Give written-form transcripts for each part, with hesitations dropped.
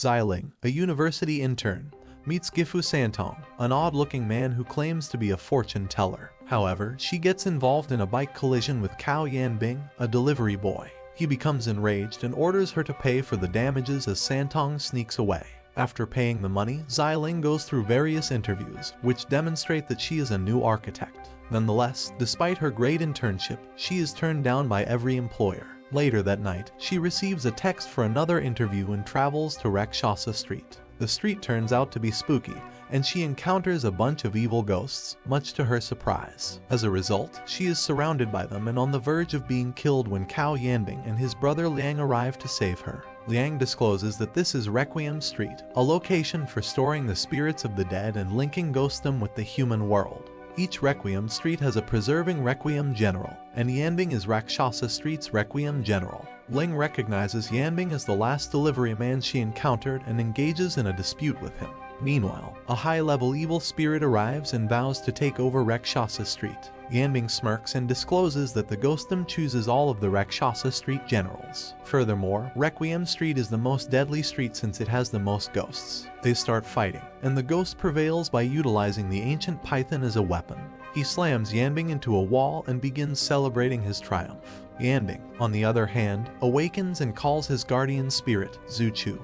Xiling, a university intern, meets Gifu Santong, an odd-looking man who claims to be a fortune teller. However, she gets involved in a bike collision with Cao Yanbing, a delivery boy. He becomes enraged and orders her to pay for the damages as Santong sneaks away. After paying the money, Xiling goes through various interviews, which demonstrate that she is a new architect. Nonetheless, despite her great internship, she is turned down by every employer. Later that night, she receives a text for another interview and travels to Rakshasa Street. The street turns out to be spooky, and she encounters a bunch of evil ghosts, much to her surprise. As a result, she is surrounded by them and on the verge of being killed when Cao Yanbing and his brother Liang arrive to save her. Liang discloses that this is Requiem Street, a location for storing the spirits of the dead and linking ghostdom with the human world. Each Requiem Street has a preserving Requiem General, and Yanbing is Rakshasa Street's Requiem General. Ling recognizes Yanbing as the last delivery man she encountered and engages in a dispute with him. Meanwhile, a high-level evil spirit arrives and vows to take over Rakshasa Street. Yanbing smirks and discloses that the ghostdom chooses all of the Rakshasa Street generals. Furthermore, Requiem Street is the most deadly street since it has the most ghosts. They start fighting, and the ghost prevails by utilizing the ancient python as a weapon. He slams Yanbing into a wall and begins celebrating his triumph. Yanbing, on the other hand, awakens and calls his guardian spirit, Zuchu,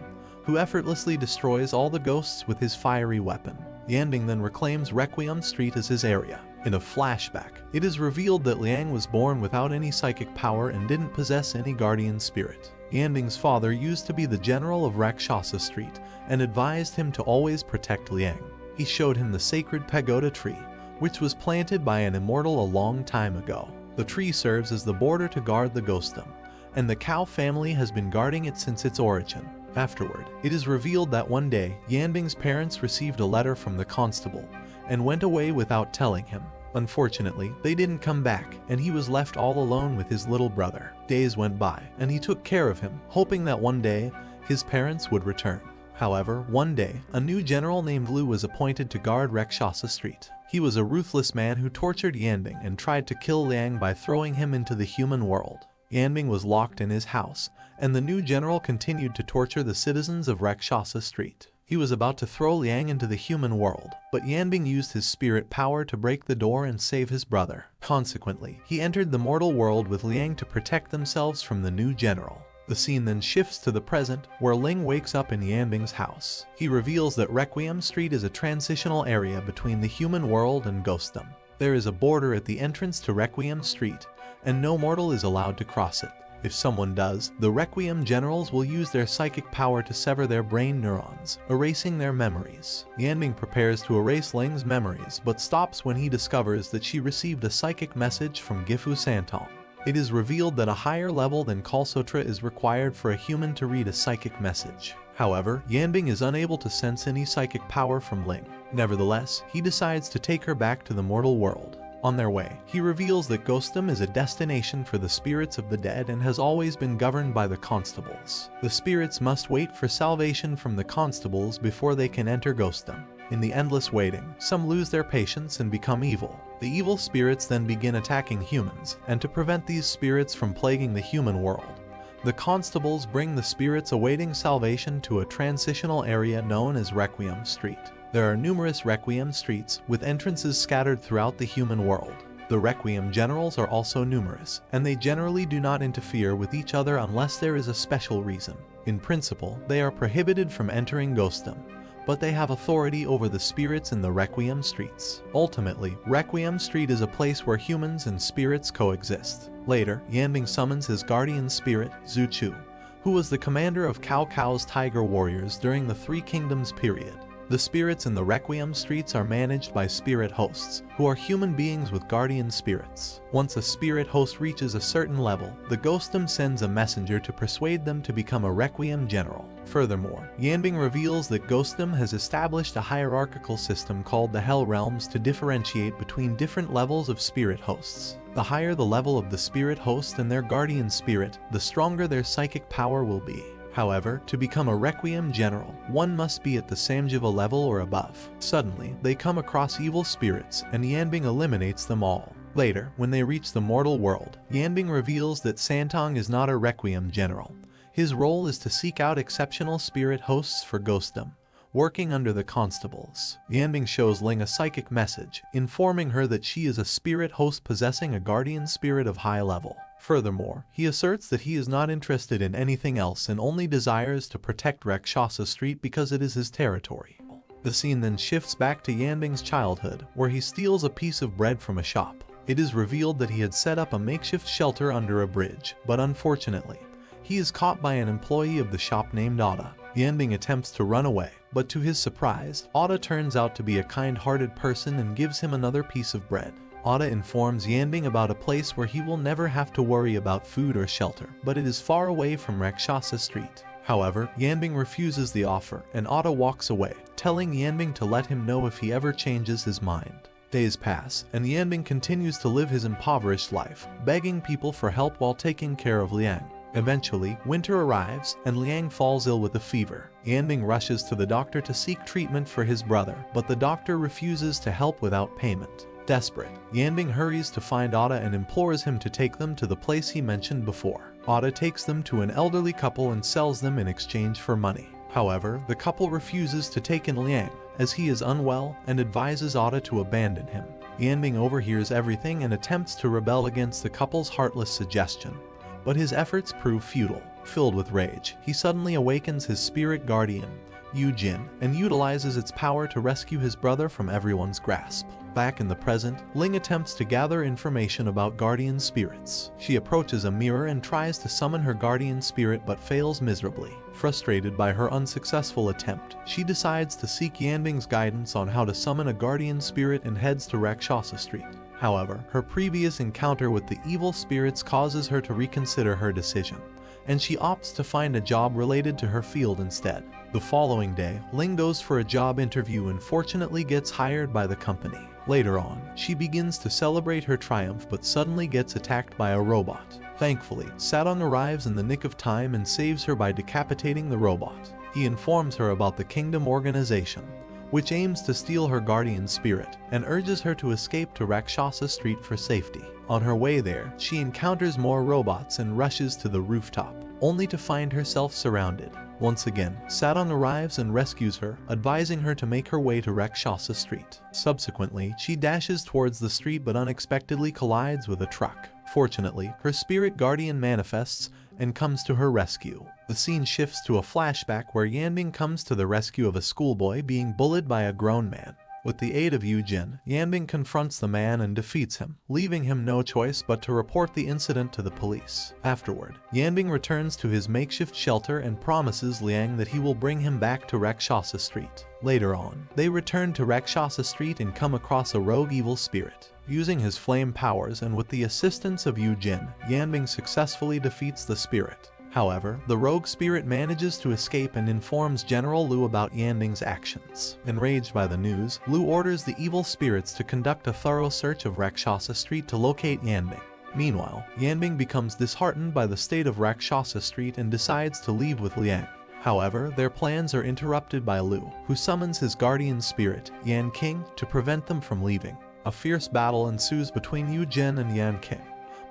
who effortlessly destroys all the ghosts with his fiery weapon. Yanbing then reclaims Requiem Street as his area. In a flashback, it is revealed that Liang was born without any psychic power and didn't possess any guardian spirit. Yanbing's father used to be the general of Rakshasa Street and advised him to always protect Liang. He showed him the sacred pagoda tree, which was planted by an immortal a long time ago. The tree serves as the border to guard the ghostdom, and the Cao family has been guarding it since its origin. Afterward, it is revealed that one day, Yanbing's parents received a letter from the constable and went away without telling him. Unfortunately, they didn't come back, and he was left all alone with his little brother. Days went by, and he took care of him, hoping that one day, his parents would return. However, one day, a new general named Lu was appointed to guard Rakshasa Street. He was a ruthless man who tortured Yanbing and tried to kill Liang by throwing him into the human world. Yanbing was locked in his house, and the new general continued to torture the citizens of Rakshasa Street. He was about to throw Liang into the human world, but Yanbing used his spirit power to break the door and save his brother. Consequently, he entered the mortal world with Liang to protect themselves from the new general. The scene then shifts to the present, where Ling wakes up in Yanbing's house. He reveals that Requiem Street is a transitional area between the human world and ghostdom. There is a border at the entrance to Requiem Street, and no mortal is allowed to cross it. If someone does, the Requiem generals will use their psychic power to sever their brain neurons, erasing their memories. Yanbing prepares to erase Ling's memories, but stops when he discovers that she received a psychic message from Gifu Santong. It is revealed that a higher level than Kalsotra is required for a human to read a psychic message. However, Yanbing is unable to sense any psychic power from Ling. Nevertheless, he decides to take her back to the mortal world. On their way, he reveals that ghostdom is a destination for the spirits of the dead and has always been governed by the constables. The spirits must wait for salvation from the constables before they can enter ghostdom. In the endless waiting, some lose their patience and become evil. The evil spirits then begin attacking humans, and to prevent these spirits from plaguing the human world, the constables bring the spirits awaiting salvation to a transitional area known as Requiem Street. There are numerous Requiem Streets, with entrances scattered throughout the human world. The Requiem generals are also numerous, and they generally do not interfere with each other unless there is a special reason. In principle, they are prohibited from entering ghostdom, but they have authority over the spirits in the Requiem Streets. Ultimately, Requiem Street is a place where humans and spirits coexist. Later, Yanbing summons his guardian spirit, Zuchu, who was the commander of Cao Cao's tiger warriors during the Three Kingdoms period. The spirits in the Requiem Streets are managed by spirit hosts, who are human beings with guardian spirits. Once a spirit host reaches a certain level, the ghostdom sends a messenger to persuade them to become a Requiem general. Furthermore, Yanbing reveals that ghostdom has established a hierarchical system called the Hell Realms to differentiate between different levels of spirit hosts. The higher the level of the spirit host and their guardian spirit, the stronger their psychic power will be. However, to become a Requiem general, one must be at the Samjiva level or above. Suddenly, they come across evil spirits, and Yanbing eliminates them all. Later, when they reach the mortal world, Yanbing reveals that Santong is not a Requiem general. His role is to seek out exceptional spirit hosts for ghostdom, working under the constables. Yanbing shows Ling a psychic message, informing her that she is a spirit host possessing a guardian spirit of high level. Furthermore, he asserts that he is not interested in anything else and only desires to protect Rakshasa Street because it is his territory. The scene then shifts back to Yanbing's childhood, where he steals a piece of bread from a shop. It is revealed that he had set up a makeshift shelter under a bridge, but unfortunately, he is caught by an employee of the shop named Otta. Yanbing attempts to run away, but to his surprise, Otta turns out to be a kind-hearted person and gives him another piece of bread. Otta informs Yanbing about a place where he will never have to worry about food or shelter, but it is far away from Rakshasa Street. However, Yanbing refuses the offer, and Otta walks away, telling Yanbing to let him know if he ever changes his mind. Days pass, and Yanbing continues to live his impoverished life, begging people for help while taking care of Liang. Eventually, winter arrives, and Liang falls ill with a fever. Yanbing rushes to the doctor to seek treatment for his brother, but the doctor refuses to help without payment. Desperate, Yanbing hurries to find Otta and implores him to take them to the place he mentioned before. Otta takes them to an elderly couple and sells them in exchange for money. However, the couple refuses to take in Liang, as he is unwell, and advises Otta to abandon him. Yanbing overhears everything and attempts to rebel against the couple's heartless suggestion, but his efforts prove futile. Filled with rage, he suddenly awakens his spirit guardian, Yu Jin, and utilizes its power to rescue his brother from everyone's grasp. Back in the present, Ling attempts to gather information about guardian spirits. She approaches a mirror and tries to summon her guardian spirit but fails miserably. Frustrated by her unsuccessful attempt, she decides to seek Yanbing's guidance on how to summon a guardian spirit and heads to Rakshasa Street. However, her previous encounter with the evil spirits causes her to reconsider her decision, and she opts to find a job related to her field instead. The following day, Ling goes for a job interview and fortunately gets hired by the company. Later on, she begins to celebrate her triumph but suddenly gets attacked by a robot. Thankfully, Sadong arrives in the nick of time and saves her by decapitating the robot. He informs her about the Kingdom organization, which aims to steal her guardian spirit, and urges her to escape to Rakshasa Street for safety. On her way there, she encounters more robots and rushes to the rooftop, only to find herself surrounded. Once again, Sadong arrives and rescues her, advising her to make her way to Rakshasa Street. Subsequently, she dashes towards the street but unexpectedly collides with a truck. Fortunately, her spirit guardian manifests and comes to her rescue. The scene shifts to a flashback where Yanbing comes to the rescue of a schoolboy being bullied by a grown man. With the aid of Yu Jin, Yanbing confronts the man and defeats him, leaving him no choice but to report the incident to the police. Afterward, Yanbing returns to his makeshift shelter and promises Liang that he will bring him back to Rakshasa Street. Later on, they return to Rakshasa Street and come across a rogue evil spirit. Using his flame powers and with the assistance of Yu Jin, Yanbing successfully defeats the spirit. However, the rogue spirit manages to escape and informs General Lu about Yanbing's actions. Enraged by the news, Lu orders the evil spirits to conduct a thorough search of Rakshasa Street to locate Yanbing. Meanwhile, Yanbing becomes disheartened by the state of Rakshasa Street and decides to leave with Liang. However, their plans are interrupted by Lu, who summons his guardian spirit, Yan King, to prevent them from leaving. A fierce battle ensues between Yu Jin and Yan King,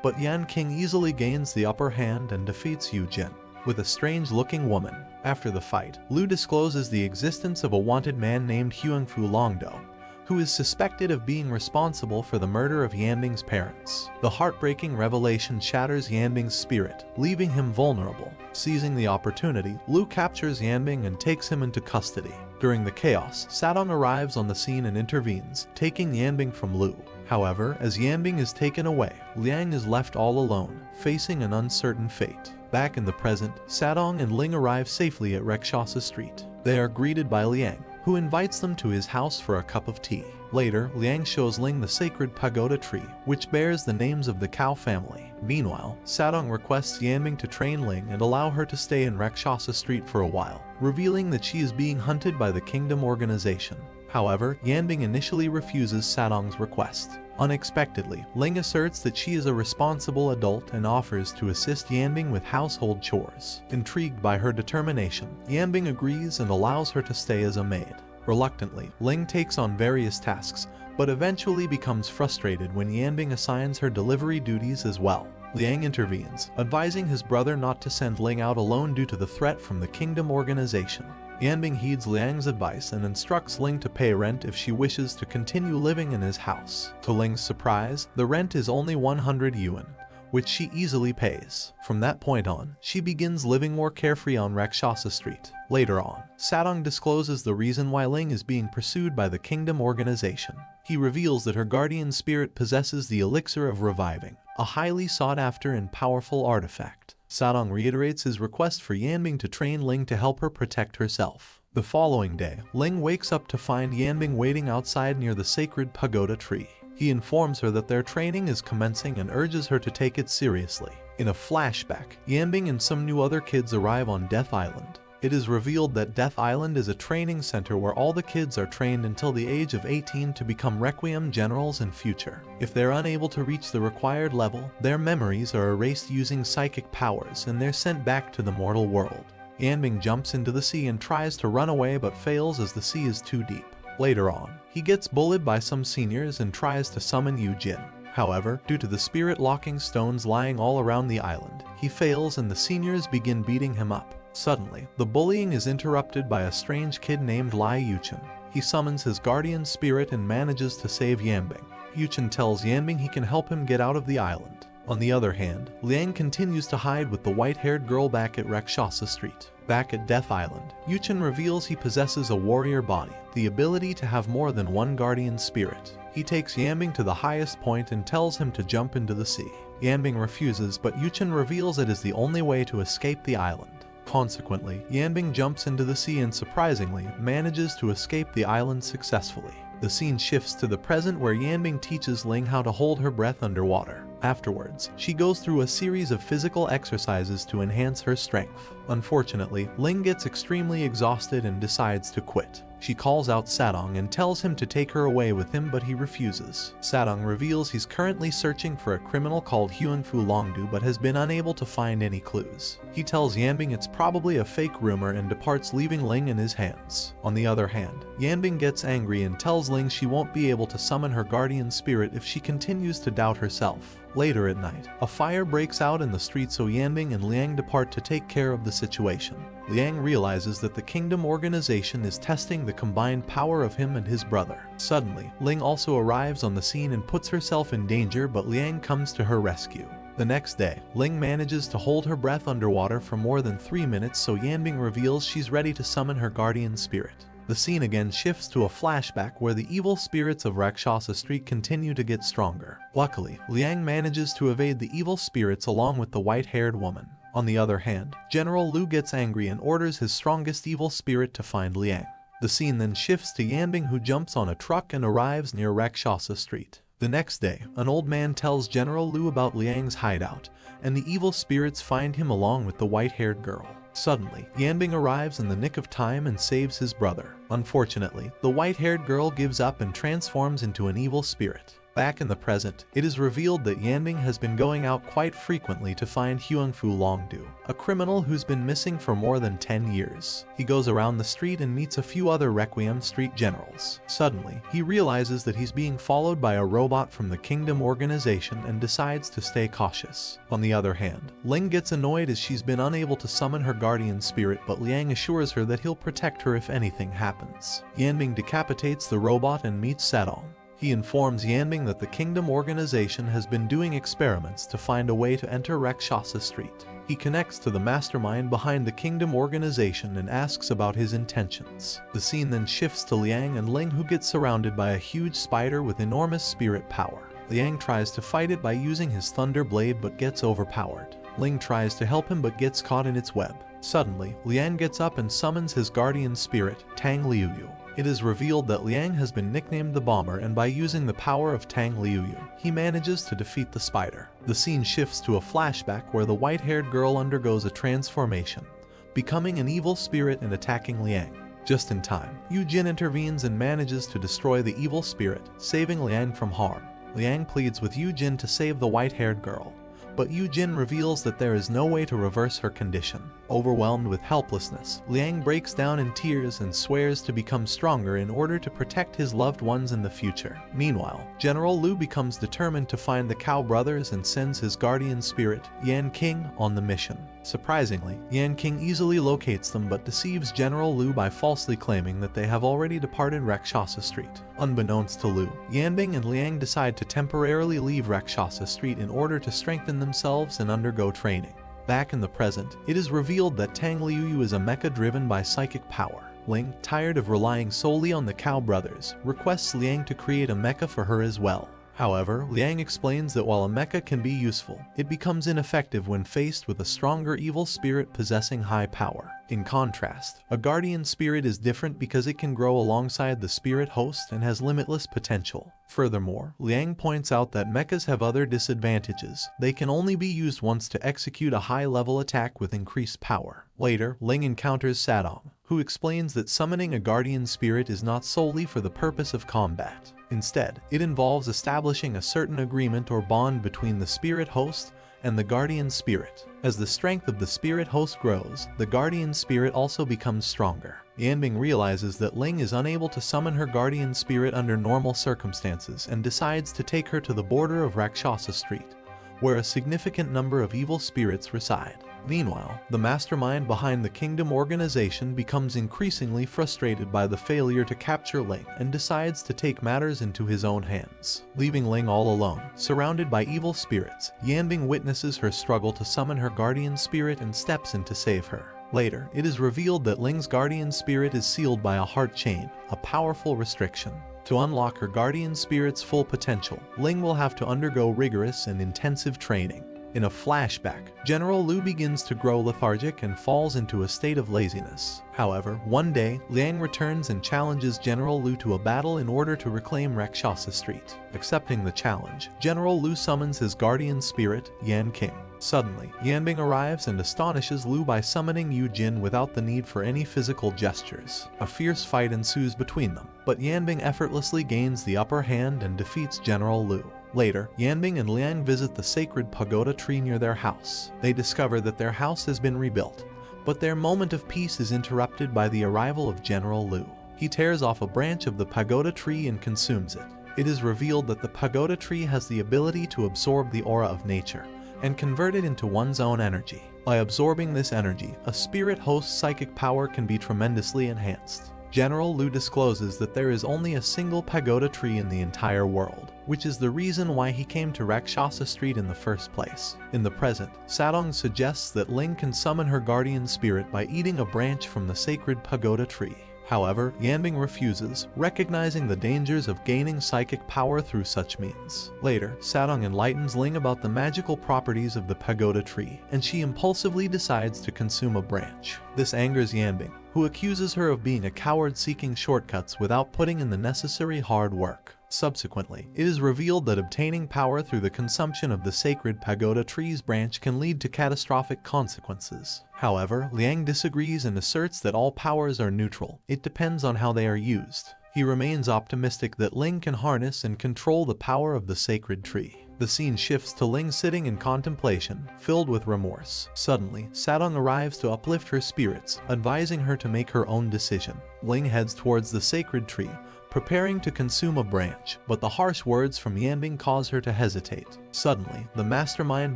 but Yan King easily gains the upper hand and defeats Yu Jin with a strange-looking woman. After the fight, Lu discloses the existence of a wanted man named Huangfu Longdo, who is suspected of being responsible for the murder of Yanbing's parents. The heartbreaking revelation shatters Yanbing's spirit, leaving him vulnerable. Seizing the opportunity, Lu captures Yanbing and takes him into custody. During the chaos, Sadong arrives on the scene and intervenes, taking Yanbing from Lu. However, as Yanbing is taken away, Liang is left all alone, facing an uncertain fate. Back in the present, Sadong and Ling arrive safely at Rakshasa Street. They are greeted by Liang, who invites them to his house for a cup of tea. Later, Liang shows Ling the sacred pagoda tree, which bears the names of the Cao family. Meanwhile, Sadong requests Yanbing to train Ling and allow her to stay in Rakshasa Street for a while, revealing that she is being hunted by the Kingdom organization. However, Yanbing initially refuses Sadong's request. Unexpectedly, Ling asserts that she is a responsible adult and offers to assist Yanbing with household chores. Intrigued by her determination, Yanbing agrees and allows her to stay as a maid. Reluctantly, Ling takes on various tasks, but eventually becomes frustrated when Yanbing assigns her delivery duties as well. Liang intervenes, advising his brother not to send Ling out alone due to the threat from the kingdom organization. Yanbing heeds Liang's advice and instructs Ling to pay rent if she wishes to continue living in his house. To Ling's surprise, the rent is only 100 yuan, which she easily pays. From that point on, she begins living more carefree on Rakshasa Street. Later on, Sadong discloses the reason why Ling is being pursued by the kingdom organization. He reveals that her guardian spirit possesses the elixir of reviving, a highly sought-after and powerful artifact. Sadong reiterates his request for Yanbing to train Ling to help her protect herself. The following day, Ling wakes up to find Yanbing waiting outside near the sacred pagoda tree. He informs her that their training is commencing and urges her to take it seriously. In a flashback, Yanbing and some new other kids arrive on Death Island. It is revealed that Death Island is a training center where all the kids are trained until the age of 18 to become Requiem generals in future. If they're unable to reach the required level, their memories are erased using psychic powers and they're sent back to the mortal world. Yanbing jumps into the sea and tries to run away but fails as the sea is too deep. Later on, he gets bullied by some seniors and tries to summon Yu Jin. However, due to the spirit-locking stones lying all around the island, he fails and the seniors begin beating him up. Suddenly, the bullying is interrupted by a strange kid named Lai Yuchen. He summons his guardian spirit and manages to save Yanbing. Yuchen tells Yanbing he can help him get out of the island. On the other hand, Liang continues to hide with the white-haired girl back at Rakshasa Street. Back at Death Island, Yuchen reveals he possesses a warrior body, the ability to have more than one guardian spirit. He takes Yanbing to the highest point and tells him to jump into the sea. Yanbing refuses, but Yuchen reveals it is the only way to escape the island. Consequently, Yanbing jumps into the sea and surprisingly manages to escape the island successfully. The scene shifts to the present where Yanbing teaches Ling how to hold her breath underwater. Afterwards, she goes through a series of physical exercises to enhance her strength. Unfortunately, Ling gets extremely exhausted and decides to quit. She calls out Sadong and tells him to take her away with him, but he refuses. Sadong reveals he's currently searching for a criminal called Huanfu Longdu but has been unable to find any clues. He tells Yanbing it's probably a fake rumor and departs, leaving Ling in his hands. On the other hand, Yanbing gets angry and tells Ling she won't be able to summon her guardian spirit if she continues to doubt herself. Later at night, a fire breaks out in the street, so Yanbing and Liang depart to take care of the situation. Liang realizes that the kingdom organization is testing the combined power of him and his brother. Suddenly, Ling also arrives on the scene and puts herself in danger, but Liang comes to her rescue. The next day, Ling manages to hold her breath underwater for more than 3 minutes, so Yanbing reveals she's ready to summon her guardian spirit. The scene again shifts to a flashback where the evil spirits of Rakshasa Street continue to get stronger. Luckily, Liang manages to evade the evil spirits along with the white-haired woman. On the other hand, General Liu gets angry and orders his strongest evil spirit to find Liang. The scene then shifts to Yanbing, who jumps on a truck and arrives near Rakshasa Street. The next day, an old man tells General Liu about Liang's hideout, and the evil spirits find him along with the white-haired girl. Suddenly, Yanbing arrives in the nick of time and saves his brother. Unfortunately, the white-haired girl gives up and transforms into an evil spirit. Back in the present, it is revealed that Yanbing has been going out quite frequently to find Huanfu Longdu, a criminal who's been missing for more than 10 years. He goes around the street and meets a few other Requiem Street generals. Suddenly, he realizes that he's being followed by a robot from the Kingdom organization and decides to stay cautious. On the other hand, Ling gets annoyed as she's been unable to summon her guardian spirit, but Liang assures her that he'll protect her if anything happens. Yanbing decapitates the robot and meets Sadong. He informs Yanbing that the Kingdom organization has been doing experiments to find a way to enter Rakshasa Street. He connects to the mastermind behind the Kingdom organization and asks about his intentions. The scene then shifts to Liang and Ling, who get surrounded by a huge spider with enormous spirit power. Liang tries to fight it by using his thunder blade but gets overpowered. Ling tries to help him but gets caught in its web. Suddenly, Liang gets up and summons his guardian spirit, Tang Liuyu. It is revealed that Liang has been nicknamed the Bomber, and by using the power of Tang Liuyu, he manages to defeat the spider. The scene shifts to a flashback where the white-haired girl undergoes a transformation, becoming an evil spirit and attacking Liang. Just in time, Yu Jin intervenes and manages to destroy the evil spirit, saving Liang from harm. Liang pleads with Yu Jin to save the white-haired girl, but Yu Jin reveals that there is no way to reverse her condition. Overwhelmed with helplessness, Liang breaks down in tears and swears to become stronger in order to protect his loved ones in the future. Meanwhile, General Lu becomes determined to find the Cow brothers and sends his guardian spirit, Yan King, on the mission. Surprisingly, Yan King easily locates them but deceives General Lu by falsely claiming that they have already departed Rakshasa Street. Unbeknownst to Lu, Yanbing and Liang decide to temporarily leave Rakshasa Street in order to strengthen themselves and undergo training. Back in the present, it is revealed that Tang Liuyu is a mecha driven by psychic power. Ling, tired of relying solely on the Cow brothers, requests Liang to create a mecha for her as well. However, Liang explains that while a mecha can be useful, it becomes ineffective when faced with a stronger evil spirit possessing high power. In contrast, a guardian spirit is different because it can grow alongside the spirit host and has limitless potential. Furthermore, Liang points out that mechas have other disadvantages. They can only be used once to execute a high-level attack with increased power. Later, Ling encounters Sadong, who explains that summoning a guardian spirit is not solely for the purpose of combat. Instead, it involves establishing a certain agreement or bond between the spirit host and the guardian spirit. As the strength of the spirit host grows, the guardian spirit also becomes stronger. Yanbing realizes that Ling is unable to summon her guardian spirit under normal circumstances and decides to take her to the border of Rakshasa Street, where a significant number of evil spirits reside. Meanwhile, the mastermind behind the Kingdom organization becomes increasingly frustrated by the failure to capture Ling and decides to take matters into his own hands. Leaving Ling all alone, surrounded by evil spirits, Yanbing witnesses her struggle to summon her guardian spirit and steps in to save her. Later, it is revealed that Ling's guardian spirit is sealed by a heart chain, a powerful restriction. To unlock her guardian spirit's full potential, Ling will have to undergo rigorous and intensive training. In a flashback, General Lu begins to grow lethargic and falls into a state of laziness. However, one day, Liang returns and challenges General Lu to a battle in order to reclaim Rakshasa Street. Accepting the challenge, General Lu summons his guardian spirit, Yan King. Suddenly, Yanbing arrives and astonishes Lu by summoning Yu Jin without the need for any physical gestures. A fierce fight ensues between them, but Yanbing effortlessly gains the upper hand and defeats General Lu. Later, Yanbing and Liang visit the sacred pagoda tree near their house. They discover that their house has been rebuilt, but their moment of peace is interrupted by the arrival of General Lu. He tears off a branch of the pagoda tree and consumes it. It is revealed that the pagoda tree has the ability to absorb the aura of nature and convert it into one's own energy. By absorbing this energy, a spirit host's psychic power can be tremendously enhanced. General Lu discloses that there is only a single pagoda tree in the entire world, which is the reason why he came to Rakshasa Street in the first place. In the present, Sadong suggests that Ling can summon her guardian spirit by eating a branch from the sacred pagoda tree. However, Yanbing refuses, recognizing the dangers of gaining psychic power through such means. Later, Sadong enlightens Ling about the magical properties of the pagoda tree, and she impulsively decides to consume a branch. This angers Yanbing, who accuses her of being a coward seeking shortcuts without putting in the necessary hard work. Subsequently, it is revealed that obtaining power through the consumption of the sacred pagoda tree's branch can lead to catastrophic consequences. However, Liang disagrees and asserts that all powers are neutral. It depends on how they are used. He remains optimistic that Ling can harness and control the power of the sacred tree. The scene shifts to Ling sitting in contemplation, filled with remorse. Suddenly, Sadong arrives to uplift her spirits, advising her to make her own decision. Ling heads towards the sacred tree, preparing to consume a branch, but the harsh words from Yanbing cause her to hesitate. Suddenly, the mastermind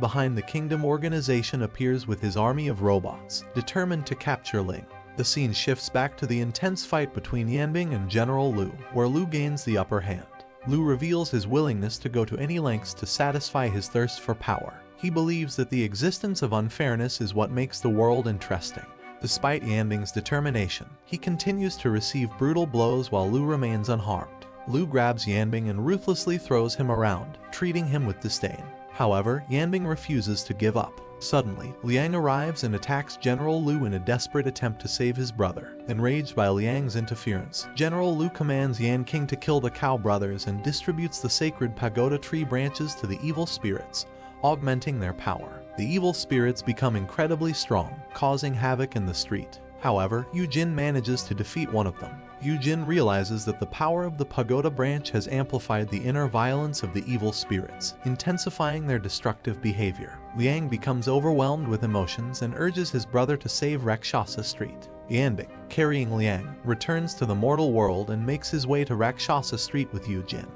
behind the Kingdom organization appears with his army of robots, determined to capture Ling. The scene shifts back to the intense fight between Yanbing and General Lu, where Lu gains the upper hand. Lu reveals his willingness to go to any lengths to satisfy his thirst for power. He believes that the existence of unfairness is what makes the world interesting. Despite Yanbing's determination, he continues to receive brutal blows while Lu remains unharmed. Lu grabs Yanbing and ruthlessly throws him around, treating him with disdain. However, Yanbing refuses to give up. Suddenly, Liang arrives and attacks General Lu in a desperate attempt to save his brother. Enraged by Liang's interference, General Lu commands Yan King to kill the Cow brothers and distributes the sacred pagoda tree branches to the evil spirits, augmenting their power. The evil spirits become incredibly strong, causing havoc in the street. However, Yujin manages to defeat one of them. Yujin realizes that the power of the pagoda branch has amplified the inner violence of the evil spirits, intensifying their destructive behavior. Liang becomes overwhelmed with emotions and urges his brother to save Rakshasa Street. Yanbing, carrying Liang, returns to the mortal world and makes his way to Rakshasa Street with Yujin,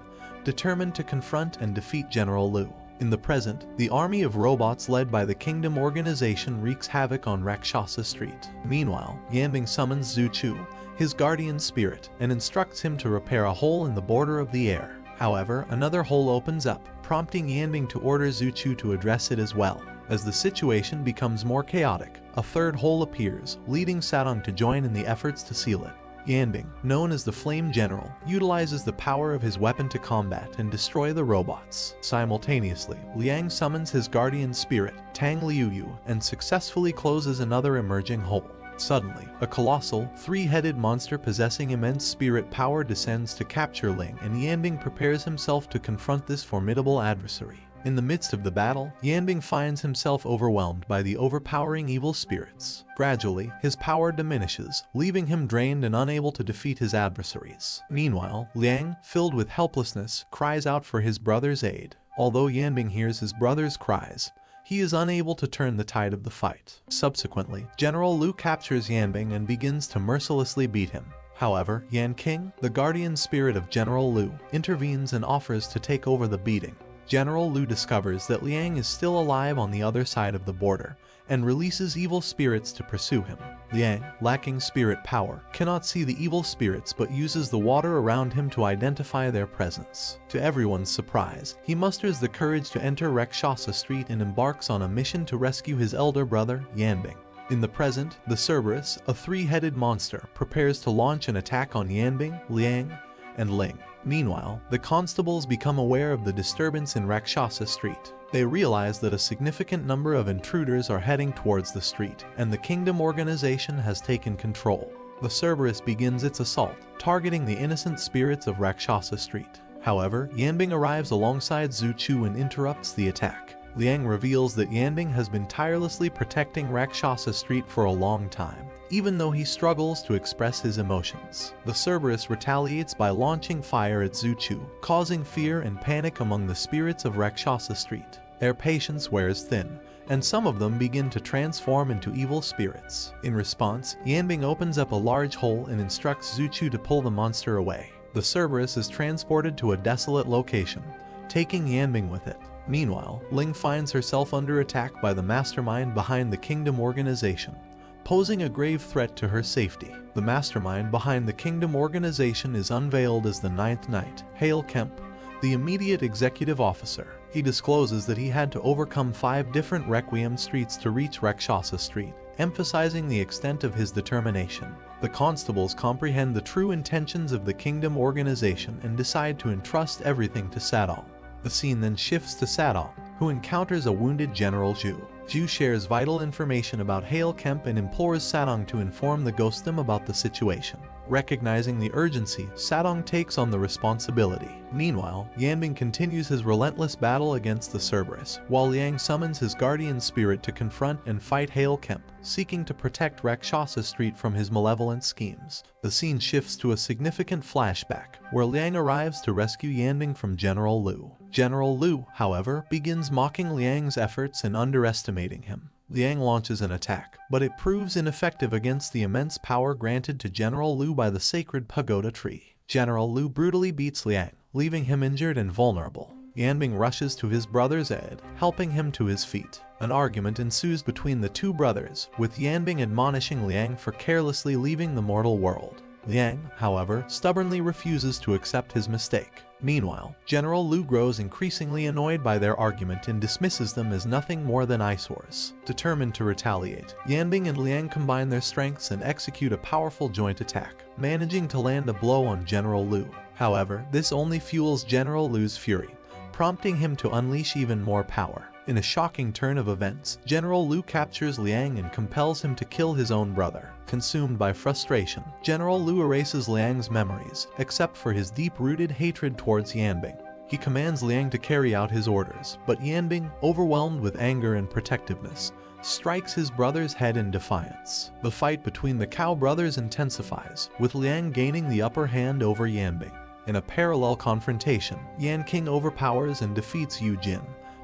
determined to confront and defeat General Lu. In the present, the army of robots led by the Kingdom Organization wreaks havoc on Rakshasa Street. Meanwhile, Yanbing summons Zhu Chu, his guardian spirit, and instructs him to repair a hole in the border of the air. However, another hole opens up, prompting Yanbing to order Zhu Chu to address it as well. As the situation becomes more chaotic, a third hole appears, leading Sadong to join in the efforts to seal it. Yanbing, known as the Flame General, utilizes the power of his weapon to combat and destroy the robots. Simultaneously, Liang summons his guardian spirit, Tang Liuyu, and successfully closes another emerging hole. Suddenly, a colossal, three-headed monster possessing immense spirit power descends to capture Ling, and Yanbing prepares himself to confront this formidable adversary. In the midst of the battle, Yanbing finds himself overwhelmed by the overpowering evil spirits. Gradually, his power diminishes, leaving him drained and unable to defeat his adversaries. Meanwhile, Liang, filled with helplessness, cries out for his brother's aid. Although Yanbing hears his brother's cries, he is unable to turn the tide of the fight. Subsequently, General Lu captures Yanbing and begins to mercilessly beat him. However, Yan King, the guardian spirit of General Lu, intervenes and offers to take over the beating. General Lu discovers that Liang is still alive on the other side of the border, and releases evil spirits to pursue him. Liang, lacking spirit power, cannot see the evil spirits but uses the water around him to identify their presence. To everyone's surprise, he musters the courage to enter Rakshasa Street and embarks on a mission to rescue his elder brother, Yanbing. In the present, the Cerberus, a three-headed monster, prepares to launch an attack on Yanbing, Liang, and Ling. Meanwhile, the constables become aware of the disturbance in Rakshasa Street. They realize that a significant number of intruders are heading towards the street, and the Kingdom Organization has taken control. The Cerberus begins its assault, targeting the innocent spirits of Rakshasa Street. However, Yanbing arrives alongside Zhu Chu and interrupts the attack. Liang reveals that Yanbing has been tirelessly protecting Rakshasa Street for a long time, even though he struggles to express his emotions. The Cerberus retaliates by launching fire at Zhu Chu, causing fear and panic among the spirits of Rakshasa Street. Their patience wears thin, and some of them begin to transform into evil spirits. In response, Yanbing opens up a large hole and instructs Zhu Chu to pull the monster away. The Cerberus is transported to a desolate location, taking Yanbing with it. Meanwhile, Ling finds herself under attack by the mastermind behind the Kingdom Organization, posing a grave threat to her safety. The mastermind behind the Kingdom Organization is unveiled as the Ninth Knight, Hale Kemp, the immediate executive officer. He discloses that he had to overcome 5 different Requiem streets to reach Rakshasa Street, emphasizing the extent of his determination. The constables comprehend the true intentions of the Kingdom Organization and decide to entrust everything to Sadong. The scene then shifts to Sadong, who encounters a wounded General Zhu. Zhu shares vital information about Hale Kemp and implores Sadong to inform the ghostum about the situation. Recognizing the urgency, Sadong takes on the responsibility. Meanwhile, Yanbing continues his relentless battle against the Cerberus, while Liang summons his guardian spirit to confront and fight Hale Kemp, seeking to protect Rakshasa Street from his malevolent schemes. The scene shifts to a significant flashback, where Liang arrives to rescue Yanbing from General Lu. General Lu, however, begins mocking Liang's efforts and underestimating him. Liang launches an attack, but it proves ineffective against the immense power granted to General Lu by the sacred pagoda tree. General Lu brutally beats Liang, leaving him injured and vulnerable. Yanbing rushes to his brother's aid, helping him to his feet. An argument ensues between the two brothers, with Yanbing admonishing Liang for carelessly leaving the mortal world. Liang, however, stubbornly refuses to accept his mistake. Meanwhile, General Lu grows increasingly annoyed by their argument and dismisses them as nothing more than eyesores. Determined to retaliate, Yanbing and Liang combine their strengths and execute a powerful joint attack, managing to land a blow on General Lu. However, this only fuels General Lu's fury, prompting him to unleash even more power. In a shocking turn of events, General Lu captures Liang and compels him to kill his own brother. Consumed by frustration, General Lu erases Liang's memories, except for his deep-rooted hatred towards Yanbing. He commands Liang to carry out his orders, but Yanbing, overwhelmed with anger and protectiveness, strikes his brother's head in defiance. The fight between the Cao brothers intensifies, with Liang gaining the upper hand over Yanbing. In a parallel confrontation, Yan King overpowers and defeats Yu Jin,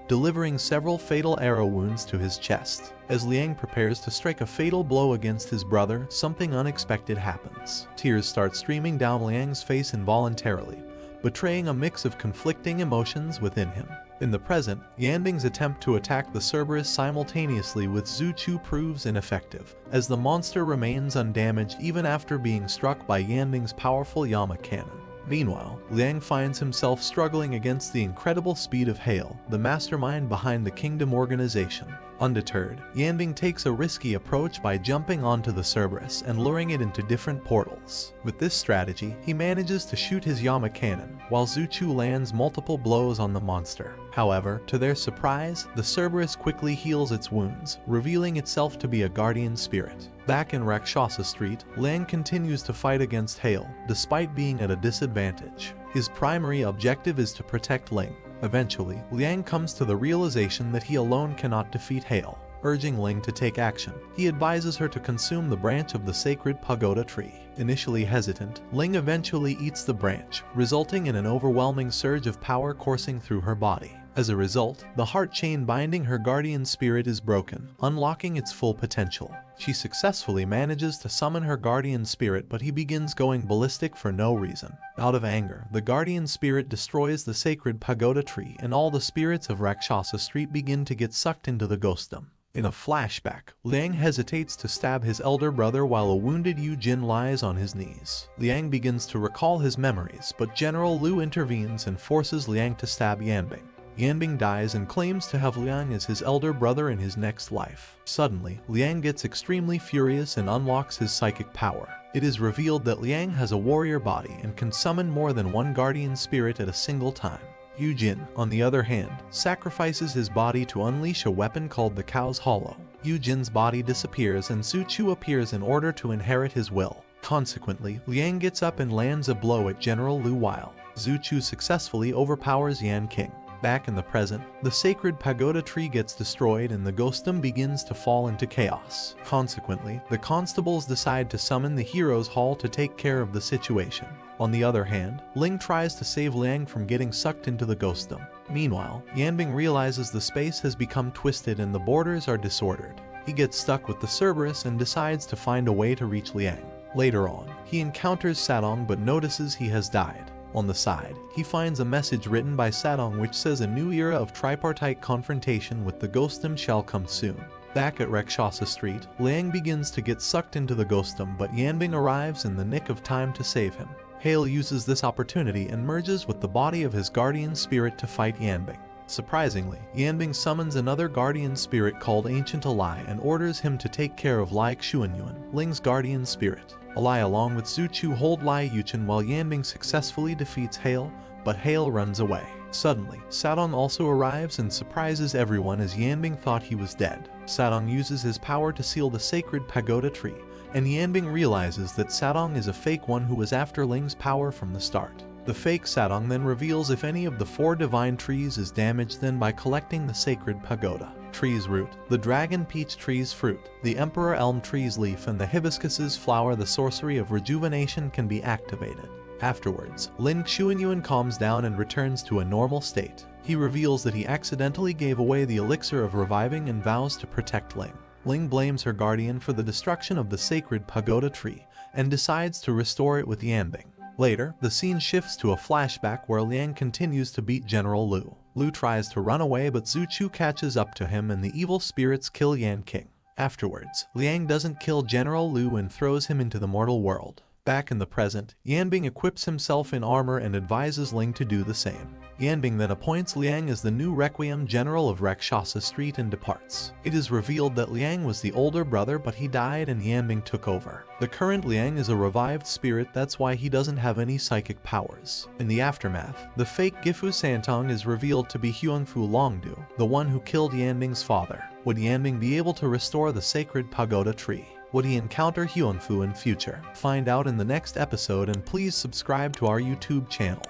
delivering several fatal arrow wounds to his chest. As Liang prepares to strike a fatal blow against his brother, something unexpected happens. Tears start streaming down Liang's face involuntarily, betraying a mix of conflicting emotions within him. In the present, Yanbing's attempt to attack the Cerberus simultaneously with Zhu Chu proves ineffective, as the monster remains undamaged even after being struck by Yanbing's powerful Yama cannon. Meanwhile, Liang finds himself struggling against the incredible speed of Hale, the mastermind behind the Kingdom organization. Undeterred, Yanbing takes a risky approach by jumping onto the Cerberus and luring it into different portals. With this strategy, he manages to shoot his Yama cannon, while Zhu Chu lands multiple blows on the monster. However, to their surprise, the Cerberus quickly heals its wounds, revealing itself to be a guardian spirit. Back in Rakshasa Street, Liang continues to fight against Hale, despite being at a disadvantage. His primary objective is to protect Ling. Eventually, Liang comes to the realization that he alone cannot defeat Hale. Urging Ling to take action, he advises her to consume the branch of the sacred pagoda tree. Initially hesitant, Ling eventually eats the branch, resulting in an overwhelming surge of power coursing through her body. As a result, the heart chain binding her guardian spirit is broken, unlocking its full potential. She successfully manages to summon her guardian spirit, but he begins going ballistic for no reason. Out of anger, the guardian spirit destroys the sacred pagoda tree, and all the spirits of Rakshasa Street begin to get sucked into the ghostdom. In a flashback, Liang hesitates to stab his elder brother while a wounded Yu Jin lies on his knees. Liang begins to recall his memories, but General Lu intervenes and forces Liang to stab Yanbing. Yanbing dies and claims to have Liang as his elder brother in his next life. Suddenly, Liang gets extremely furious and unlocks his psychic power. It is revealed that Liang has a warrior body and can summon more than one guardian spirit at a single time. Yu Jin, on the other hand, sacrifices his body to unleash a weapon called the Cow's Hollow. Yu Jin's body disappears and Zhu Chu appears in order to inherit his will. Consequently, Liang gets up and lands a blow at General Lu while Zhu Chu successfully overpowers Yan King. Back in the present, the sacred pagoda tree gets destroyed and the ghostdom begins to fall into chaos. Consequently, the constables decide to summon the Heroes Hall to take care of the situation. On the other hand, Ling tries to save Liang from getting sucked into the ghostdom. Meanwhile, Yanbing realizes the space has become twisted and the borders are disordered. He gets stuck with the Cerberus and decides to find a way to reach Liang. Later on, he encounters Sadong but notices he has died. On the side, he finds a message written by Sadong which says a new era of tripartite confrontation with the ghostdom shall come soon. Back at Rakshasa Street, Liang begins to get sucked into the ghostdom, but Yanbing arrives in the nick of time to save him. Hale uses this opportunity and merges with the body of his guardian spirit to fight Yanbing. Surprisingly, Yanbing summons another guardian spirit called Ancient Alai and orders him to take care of Lai Xuanyuan, Ling's guardian spirit. Alai along with Zhu Chu hold Lai Yuchen while Yanbing successfully defeats Hale, but Hale runs away. Suddenly, Sadong also arrives and surprises everyone as Yanbing thought he was dead. Sadong uses his power to seal the sacred pagoda tree, and Yanbing realizes that Sadong is a fake one who was after Ling's power from the start. The fake Sadong then reveals if any of the 4 divine trees is damaged then by collecting the sacred pagoda tree's root, the dragon peach tree's fruit, the emperor elm tree's leaf, and the hibiscus's flower, the sorcery of rejuvenation can be activated. Afterwards, Ling Xuanyuan calms down and returns to a normal state. He reveals that he accidentally gave away the elixir of reviving and vows to protect Ling. Ling blames her guardian for the destruction of the sacred pagoda tree and decides to restore it with Yanbing. Later, the scene shifts to a flashback where Liang continues to beat General Lu. Lu tries to run away but Zhu Chu catches up to him and the evil spirits kill Yan King. Afterwards, Liang doesn't kill General Lu and throws him into the mortal world. Back in the present, Yanbing equips himself in armor and advises Ling to do the same. Yanbing then appoints Liang as the new Requiem General of Rakshasa Street and departs. It is revealed that Liang was the older brother but he died and Yanbing took over. The current Liang is a revived spirit, that's why he doesn't have any psychic powers. In the aftermath, the fake Gifu Santong is revealed to be Huangfu Longdu, the one who killed Yanbing's father. Would Yanbing be able to restore the sacred pagoda tree? Would he encounter Huangfu in future? Find out in the next episode and please subscribe to our YouTube channel.